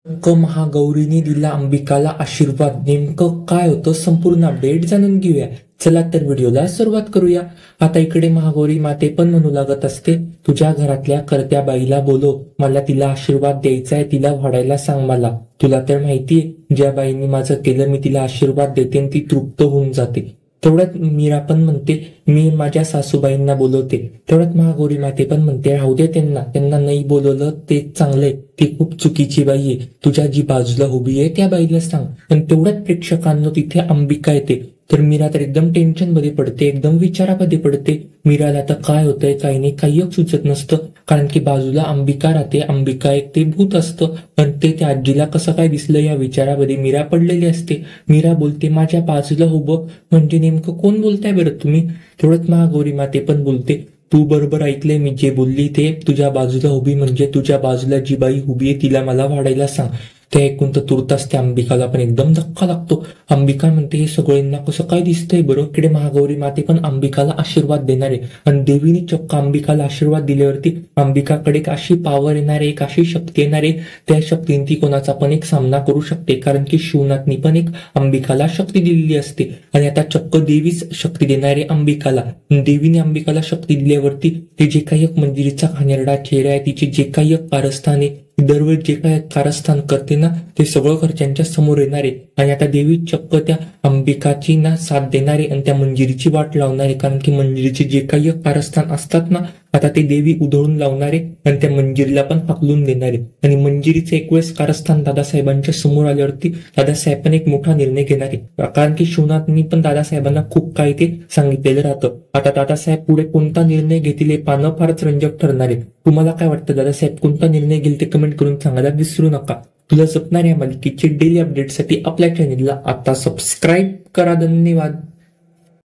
महागौरीने दिला अंबिकाला आशीर्वाद. नेमकं काय होतं संपूर्ण अपडेट जाणून घेऊया. चला तर व्हिडिओला सुरुवात करूया. आता इकडे महागौरी माते पण म्हणू लागत असते, तुझ्या घरातल्या करत्या बाईला बोलव, मला तिला आशीर्वाद द्यायचा आहे, तिला वाढायला सांग मला. तुला तर माहितीये ज्या बाईंनी माझं केलं मी तिला आशीर्वाद देते आणि ती तृप्त होऊन जाते. तेवढ्यात मीरा पण म्हणते मी माझ्या सासूबाईंना बोलवते. तेवढ्यात महागौरी माते पण म्हणते राहू दे त्यांना नाही बोलवलं ते चांगलंय, ती खूप चुकीची बाई आहे, तुझ्या जी बाजूला उभी आहे त्या बाईला सांग. पण तेवढ्यात प्रेक्षकांना तिथे अंबिका येते. तर मीरा तर एकदम टेन्शन मध्ये पडते, एकदम विचारामध्ये पडते. मीराला तर काय होतंय काही नाही काही सुचत नसतं, कारण की बाजूला अंबिका राहते. अंबिका एक ते भूत असतं, पण ते त्या आजीला कसं काय दिसलं या विचारामध्ये मीरा पडलेली असते. मीरा बोलते माझ्या बाजूला उभं म्हणजे नेमकं कोण बोलताय बरं तुम्ही. तेवढंच महागौरी माते पण बोलते तू बरोबर ऐकले मी जे बोलली ते, तुझ्या बाजूला उभी म्हणजे तुझ्या बाजूला जी बाई उभी आहे तिला मला वाढायला सांग. ते ऐकून तर तुरताच त्या अंबिकाला पण एकदम धक्का लागतो. अंबिका म्हणते हे सगळ्यांना कसं काय दिसतंय बरं. इकडे महागौरी माते पण अंबिकाला आशीर्वाद देणार आहे आणि देवीने चक्क अंबिकाला आशीर्वाद दिल्यावरती अंबिकाकडे एक अशी पॉवर येणार आहे, एक अशी शक्ती येणार आहे, त्या शक्तीने ती कोणाचा पण एक सामना करू शकते. कारण की शिवनाथनी पण एक अंबिकाला शक्ती दिलेली असते आणि आता चक्क देवीच शक्ती देणार आहे अंबिकाला. देवीने अंबिकाला शक्ती दिल्यावरती ते जे काही एक मंदिराचा घाणेरडा चेहरा आहे, तिचे जे काही एक कारस्थान आहे, दरवेळी जे काही कारस्थान करते ना ते सगळं घरच्यांच्या समोर येणार आहे. आणि आता देवी चक्क त्या अंबिकाची ना साथ देणार आहे आणि त्या मंजिरीची वाट लावणार आहे. कारण की मंजिरीचे जे काही कारस्थान असतात ना आता ते देवी उधळून लावणार आहे आणि त्या मंजिरीला पण हकलून देणार आहे. आणि मंजिरीचे एक वेळेस कारस्थान दादासाहेबांच्या समोर आल्यावरती दादासाहेब पण एक मोठा निर्णय घेणार आहे. कारण की शिवनाथनी पण दादासाहेबांना खूप काही ते सांगितलेलं राहतं. आता दादासाहेब पुढे कोणता निर्णय घेतील हे पाहणं फारच रंजक ठरणार आहे. तुम्हाला काय वाटतं दादासाहेब कोणता निर्णय घेईल ते कमेंट करून सांगायला विसरू नका. तुला जपणाऱ्या मालिकेचे डेली अपडेटसाठी आपल्या चॅनेलला आता सबस्क्राईब करा. धन्यवाद.